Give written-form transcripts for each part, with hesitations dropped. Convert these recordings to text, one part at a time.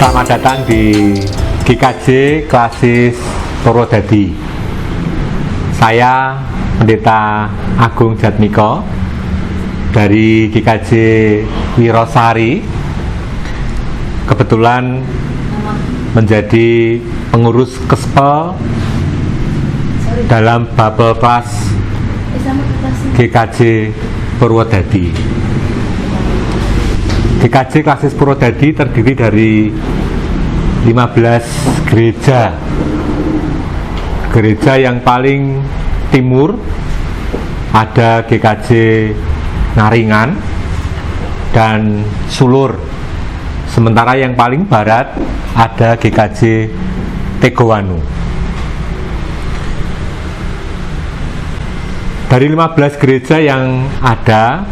Selamat datang di GKJ Klasis Purwodadi. Saya Pendeta Agung Jatmiko dari GKJ Wirosari. Kebetulan menjadi pengurus Kespel dalam Bubble Class GKJ Purwodadi. GKJ Klasis Purwodadi terdiri dari 15 gereja. Gereja yang paling timur ada GKJ Naringan dan Sulur. Sementara yang paling barat ada GKJ Tegowanu. Dari 15 gereja yang ada,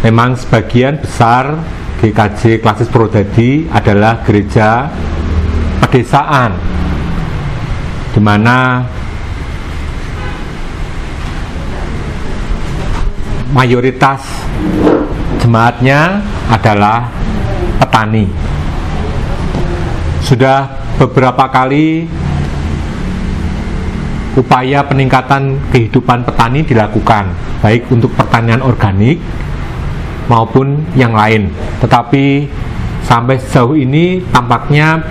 memang sebagian besar GKJ Klasis Purwodadi adalah gereja pedesaan, di mana mayoritas jemaatnya adalah petani. Sudah beberapa kali upaya peningkatan kehidupan petani dilakukan, baik untuk pertanian organik maupun yang lain, tetapi sampai sejauh ini tampaknya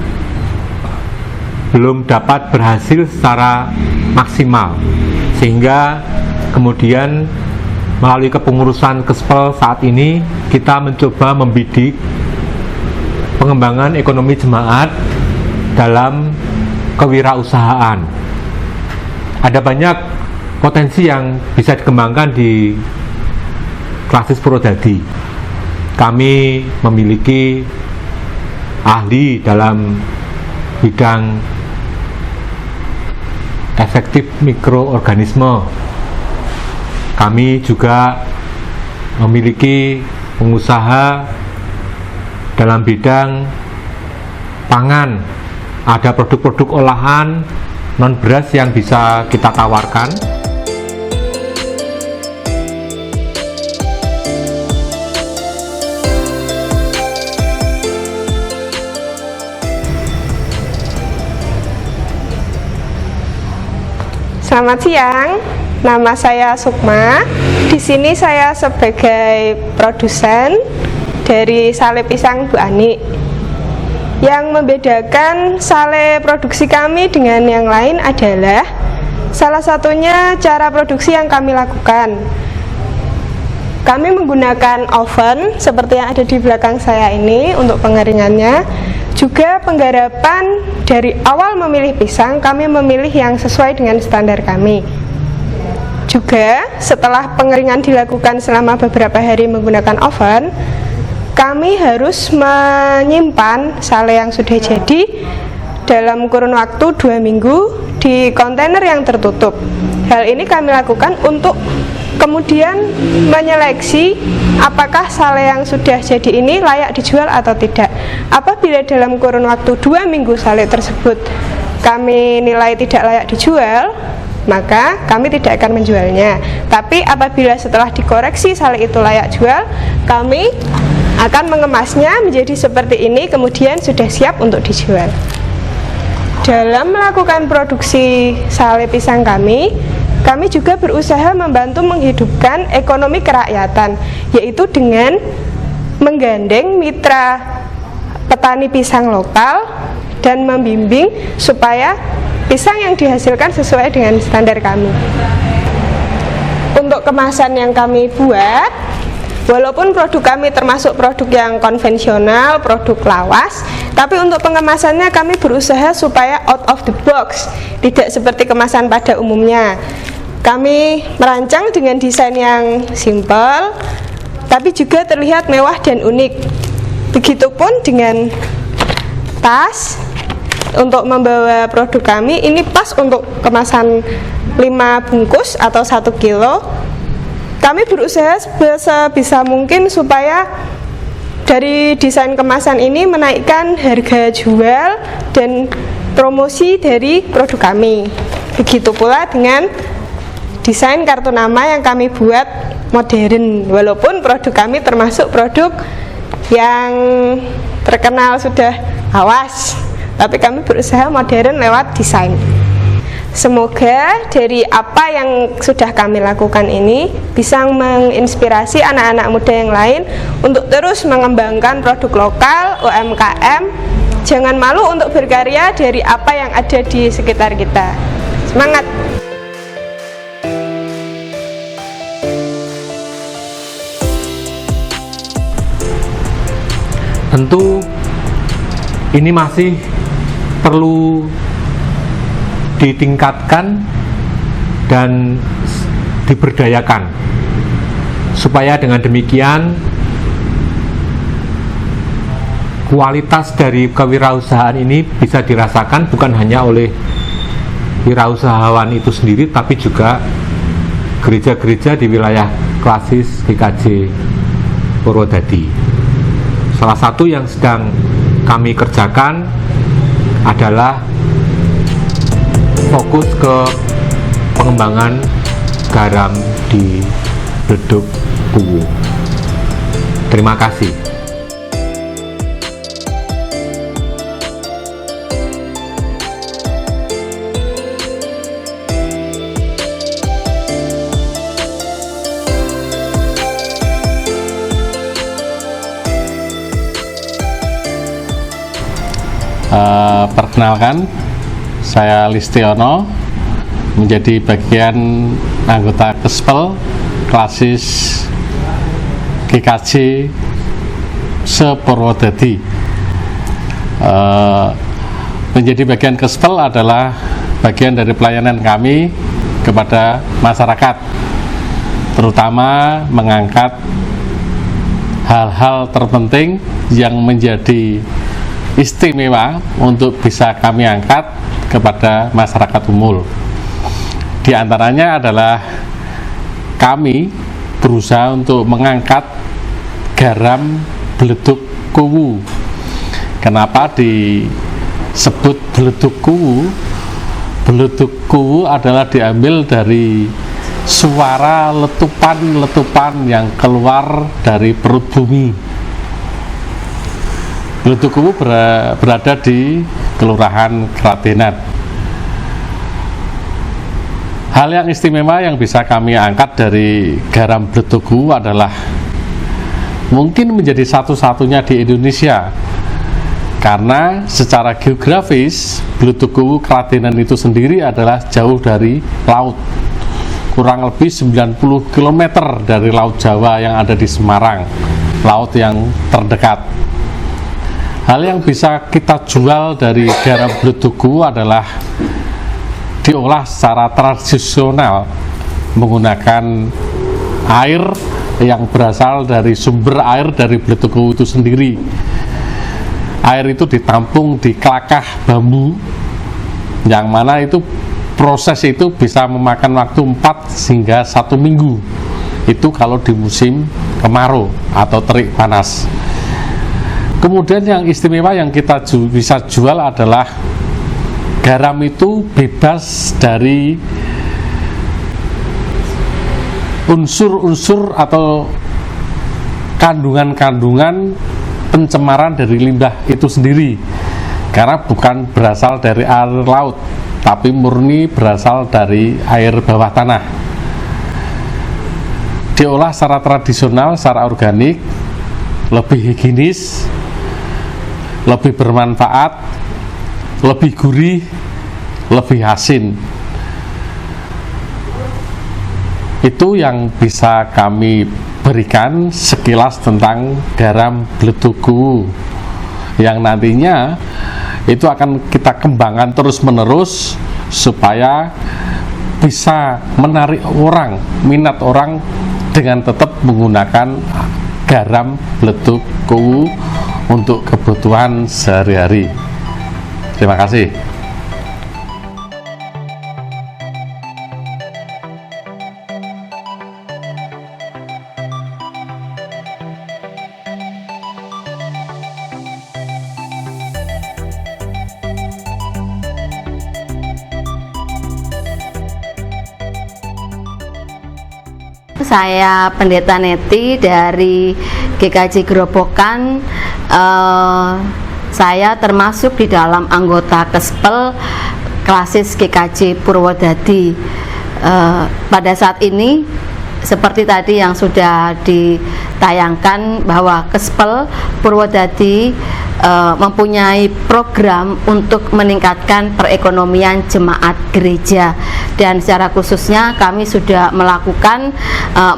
belum dapat berhasil secara maksimal, sehingga kemudian melalui kepengurusan Kespel saat ini kita mencoba membidik pengembangan ekonomi jemaat dalam kewirausahaan. Ada banyak potensi yang bisa dikembangkan di Klasis Purwodadi. Kami memiliki ahli dalam bidang efektif mikroorganisme. Kami juga memiliki pengusaha dalam bidang pangan. Ada produk-produk olahan non beras yang bisa kita tawarkan. Selamat siang, nama saya Sukma. Di sini saya sebagai produsen dari sale pisang Bu Ani. Yang membedakan sale produksi kami dengan yang lain adalah salah satunya cara produksi yang kami lakukan. Kami menggunakan oven seperti yang ada di belakang saya ini untuk pengeringannya. Juga penggarapan, dari awal memilih pisang, kami memilih yang sesuai dengan standar kami. Juga setelah pengeringan dilakukan selama beberapa hari menggunakan oven, kami harus menyimpan sale yang sudah jadi dalam kurun waktu 2 minggu di kontainer yang tertutup. Hal ini kami lakukan untuk kemudian menyeleksi apakah sale yang sudah jadi ini layak dijual atau tidak. Apabila dalam kurun waktu 2 minggu sale tersebut kami nilai tidak layak dijual, maka kami tidak akan menjualnya. Tapi apabila setelah dikoreksi sale itu layak jual, kami akan mengemasnya menjadi seperti ini, kemudian sudah siap untuk dijual. Dalam melakukan produksi sale pisang kami juga berusaha membantu menghidupkan ekonomi kerakyatan, yaitu dengan menggandeng mitra petani pisang lokal dan membimbing supaya pisang yang dihasilkan sesuai dengan standar kami. Untuk kemasan yang kami buat, walaupun produk kami termasuk produk yang konvensional, produk lawas, tapi untuk pengemasannya kami berusaha supaya out of the box, tidak seperti kemasan pada umumnya. Kami merancang dengan desain yang simple, tapi juga terlihat mewah dan unik. Begitupun dengan tas untuk membawa produk kami, ini pas untuk kemasan 5 bungkus atau 1 kilo. Kami berusaha sebisa mungkin supaya dari desain kemasan ini menaikkan harga jual dan promosi dari produk kami. Begitu pula dengan desain kartu nama yang kami buat modern, walaupun produk kami termasuk produk yang terkenal sudah awas, tapi kami berusaha modern lewat desain. Semoga dari apa yang sudah kami lakukan ini bisa menginspirasi anak-anak muda yang lain untuk terus mengembangkan produk lokal, UMKM. Jangan malu untuk berkarya dari apa yang ada di sekitar kita. Semangat! Tentu ini masih perlu ditingkatkan dan diberdayakan supaya dengan demikian kualitas dari kewirausahaan ini bisa dirasakan bukan hanya oleh wirausahawan itu sendiri, tapi juga gereja-gereja di wilayah klasis GKJ Purwodadi. Salah satu yang sedang kami kerjakan adalah fokus ke pengembangan garam di Bledug Kuwu. Terima kasih. Perkenalkan, saya Listiono, menjadi bagian anggota Kespel klasis GKJ se-Purwodadi. Menjadi bagian Kespel adalah bagian dari pelayanan kami kepada masyarakat, terutama mengangkat hal-hal terpenting yang menjadi istimewa untuk bisa kami angkat kepada masyarakat umum. Di antaranya adalah kami berusaha untuk mengangkat garam Bledug Kuwu. Kenapa disebut Bledug Kuwu? Bledug Kuwu adalah diambil dari suara letupan-letupan yang keluar dari perut bumi. Bledug Kuwu berada di Kelurahan Kradenan. Hal yang istimewa yang bisa kami angkat dari garam Bledug Kuwu adalah mungkin menjadi satu-satunya di Indonesia, karena secara geografis Bledug Kuwu Kradenan itu sendiri adalah jauh dari laut, kurang lebih 90 km dari Laut Jawa yang ada di Semarang, laut yang terdekat. Hal yang bisa kita jual dari garam Bledug Kuwu adalah diolah secara tradisional menggunakan air yang berasal dari sumber air dari Bledug Kuwu itu sendiri. Air itu ditampung di klakah bambu, yang mana itu proses itu bisa memakan waktu 4 hingga 1 minggu. Itu kalau di musim kemarau atau terik panas. Kemudian yang istimewa yang kita bisa jual adalah garam itu bebas dari unsur-unsur atau kandungan-kandungan pencemaran dari limbah itu sendiri, karena bukan berasal dari air laut, tapi murni berasal dari air bawah tanah. Diolah secara tradisional, secara organik, lebih higienis, lebih bermanfaat, lebih gurih, lebih asin. Itu yang bisa kami berikan sekilas tentang garam Bledug Kuwu, yang nantinya itu akan kita kembangkan terus-menerus supaya bisa menarik orang, minat orang dengan tetap menggunakan garam Bledug Kuwu untuk kebutuhan sehari-hari. Terima kasih. Saya Pendeta Neti dari GKJ Gerobokan, saya termasuk di dalam anggota Kespel Klasis GKJ Purwodadi. Pada saat ini seperti tadi yang sudah ditayangkan bahwa Kespel Purwodadi mempunyai program untuk meningkatkan perekonomian jemaat gereja, dan secara khususnya kami sudah melakukan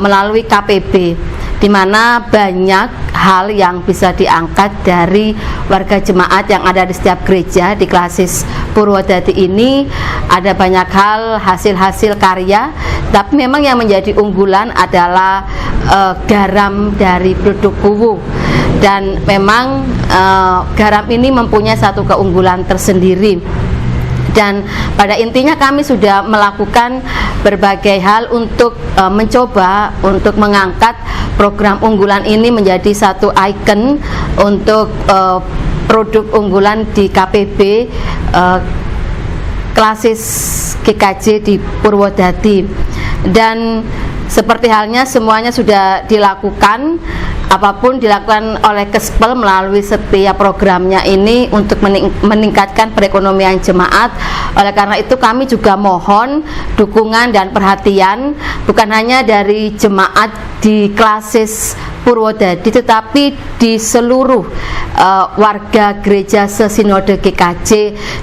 melalui KPB, di mana banyak hal yang bisa diangkat dari warga jemaat yang ada di setiap gereja di Klasis Purwodadi ini. Ada banyak hal, hasil-hasil karya, tapi memang yang menjadi unggulan adalah garam dari Bledokuwu. Dan memang garam ini mempunyai satu keunggulan tersendiri, dan pada intinya kami sudah melakukan berbagai hal untuk mencoba untuk mengangkat program unggulan ini menjadi satu ikon untuk produk unggulan di KPB Klasis GKJ di Purwodadi. Dan seperti halnya semuanya sudah dilakukan, apapun dilakukan oleh Kespel melalui setiap programnya ini untuk meningkatkan perekonomian jemaat. Oleh karena itu kami juga mohon dukungan dan perhatian bukan hanya dari jemaat di Klasis Purwodadi, tetapi di seluruh warga gereja sesinode GKJ,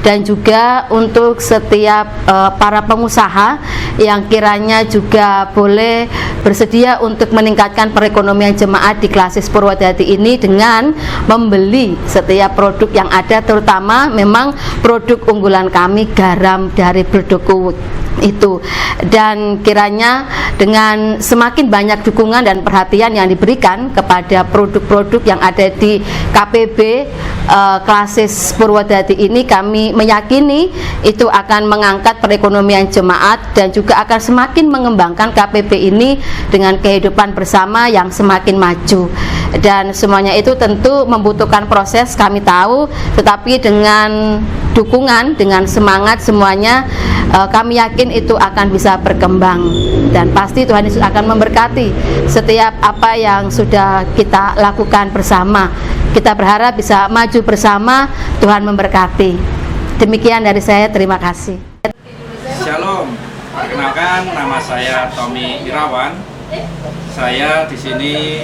dan juga untuk setiap para pengusaha yang kiranya juga boleh bersedia untuk meningkatkan perekonomian jemaat di Klasis Purwodadi ini dengan membeli setiap produk yang ada, terutama memang produk unggulan kami garam dari Bledokuwu itu. Dan kiranya dengan semakin banyak dukungan dan perhatian yang diberikan kepada produk-produk yang ada di KPB Klasis Purwodadi ini, kami meyakini itu akan mengangkat perekonomian jemaat dan juga akan semakin mengembangkan KPB ini dengan kehidupan bersama yang semakin maju. Dan semuanya itu tentu membutuhkan proses, kami tahu, tetapi dengan dukungan, dengan semangat semuanya, kami yakin itu akan bisa berkembang, dan pasti Tuhan Yesus akan memberkati setiap apa yang sudah kita lakukan bersama. Kita berharap bisa maju bersama, Tuhan memberkati. Demikian dari saya, terima kasih. Shalom, perkenalkan nama saya Tommy Irawan. Saya di sini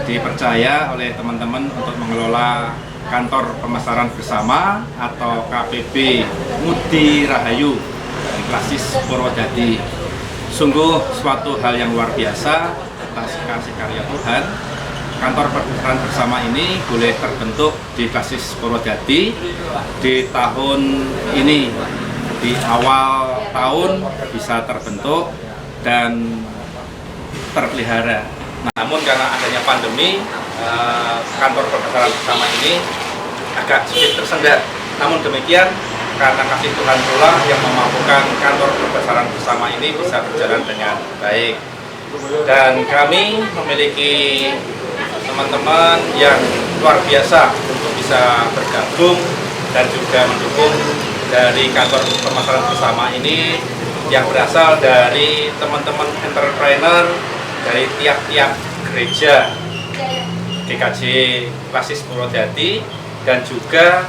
dipercaya oleh teman-teman untuk mengelola kantor pemasaran bersama atau KPB Ngudi Rahayu di Klasis Purwodadi. Sungguh suatu hal yang luar biasa atas kasih karya Tuhan. Kantor pemasaran bersama ini boleh terbentuk di Klasis Purwodadi di tahun ini. Di awal tahun bisa terbentuk dan terpelihara. Namun karena adanya pandemi, kantor pemasaran bersama ini agak sedikit tersendat. Namun demikian, karena kasih Tuhan pula yang memampukan kantor pemasaran bersama ini bisa berjalan dengan baik. Dan kami memiliki teman-teman yang luar biasa untuk bisa bergabung dan juga mendukung dari kantor pemasaran bersama ini, yang berasal dari teman-teman entrepreneur dari tiap-tiap gereja GKJ Klasis Purwodadi, dan juga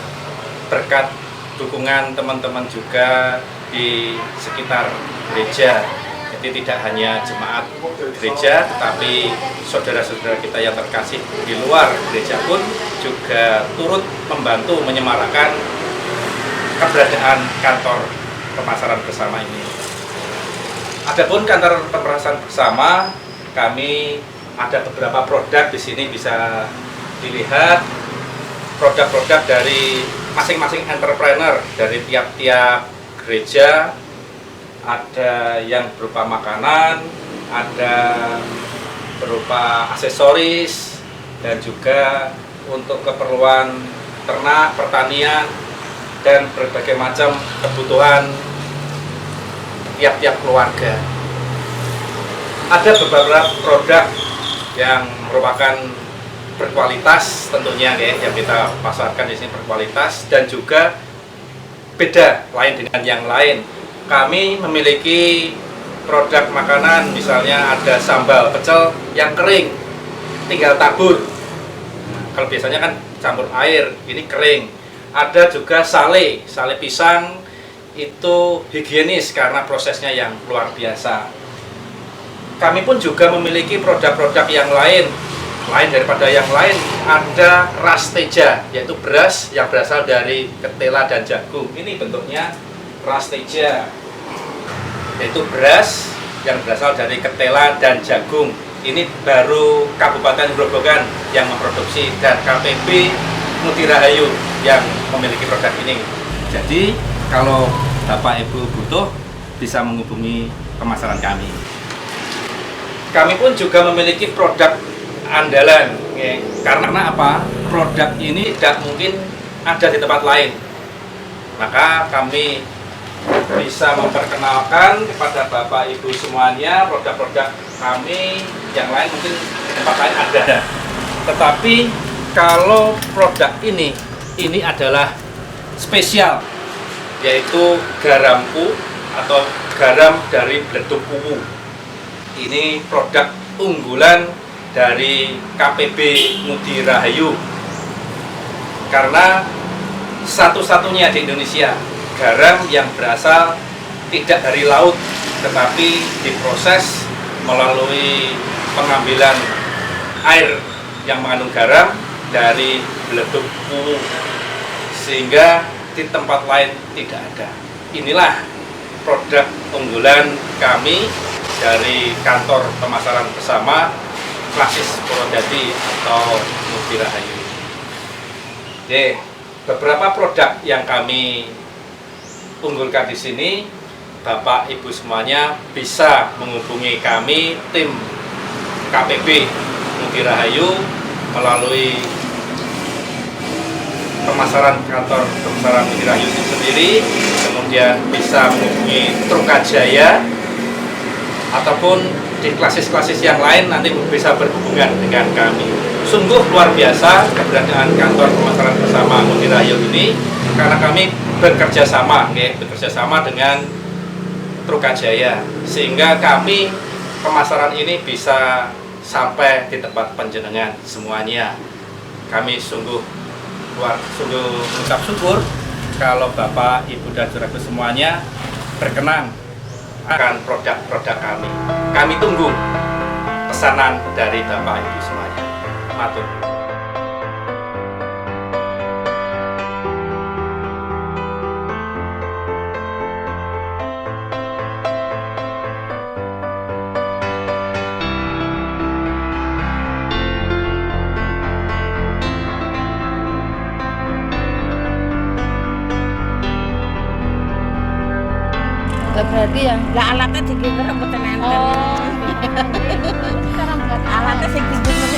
berkat dukungan teman-teman juga di sekitar gereja. Jadi tidak hanya jemaat gereja, tetapi saudara-saudara kita yang terkasih di luar gereja pun juga turut membantu menyemarakkan keberadaan kantor pemasaran bersama ini. Adapun kantor pemasaran bersama, kami ada beberapa produk di sini bisa dilihat, produk-produk dari masing-masing entrepreneur dari tiap-tiap gereja. Ada yang berupa makanan, ada berupa aksesoris, dan juga untuk keperluan ternak, pertanian, dan berbagai macam kebutuhan tiap-tiap keluarga. Ada beberapa produk yang merupakan berkualitas tentunya ya, yang kita pasarkan di sini berkualitas dan juga beda lain dengan yang lain. Kami memiliki produk makanan, misalnya ada sambal pecel yang kering, tinggal tabur. Kalau biasanya kan campur air, ini kering. Ada juga sale pisang, itu higienis karena prosesnya yang luar biasa. Kami pun juga memiliki produk-produk yang lain daripada yang lain. Ada rasteja, yaitu beras yang berasal dari ketela dan jagung. Ini bentuknya rasteja, yaitu beras yang berasal dari ketela dan jagung. Ini baru Kabupaten Grobogan yang memproduksi dan KPP Mutirahayu yang memiliki produk ini. Jadi kalau Bapak Ibu butuh, bisa menghubungi pemasaran kami. Kami pun juga memiliki produk andalan, ya. Karena apa? Produk ini tidak mungkin ada di tempat lain. Maka kami bisa memperkenalkan kepada Bapak Ibu semuanya produk-produk kami yang lain mungkin di tempat lain ada. Tetapi kalau produk ini adalah spesial, yaitu garamku atau garam dari Bledug Uwu. Ini produk unggulan dari KPB Mutirahayu, karena satu-satunya di Indonesia garam yang berasal tidak dari laut, tetapi diproses melalui pengambilan air yang mengandung garam dari Bledug Uwu, sehingga di tempat lain tidak ada. Inilah produk unggulan kami dari kantor pemasaran bersama Klasis Purwodadi atau Mutirahayu. Oke, beberapa produk yang kami unggulkan di sini, Bapak Ibu semuanya bisa menghubungi kami tim KPB Mutirahayu melalui pemasaran kantor pemasaran Mutirahayu sendiri, kemudian bisa menghubungi Trukajaya ataupun di klasis-klasis yang lain nanti bisa berhubungan dengan kami. Sungguh luar biasa keberadaan kantor pemasaran bersama Mutirahayu ini, karena kami bekerja sama dengan Trukajaya, sehingga kami pemasaran ini bisa sampai di tempat penjenengan semuanya. Kami sungguh mengucap syukur kalau Bapak, Ibu, dan saudaraku semuanya berkenan akan produk-produk kami. Kami tunggu pesanan dari Bapak Ibu semuanya. Matur. Berarti yang Lah alatnya dikirim mboten enten. oh Alatnya sing dikirim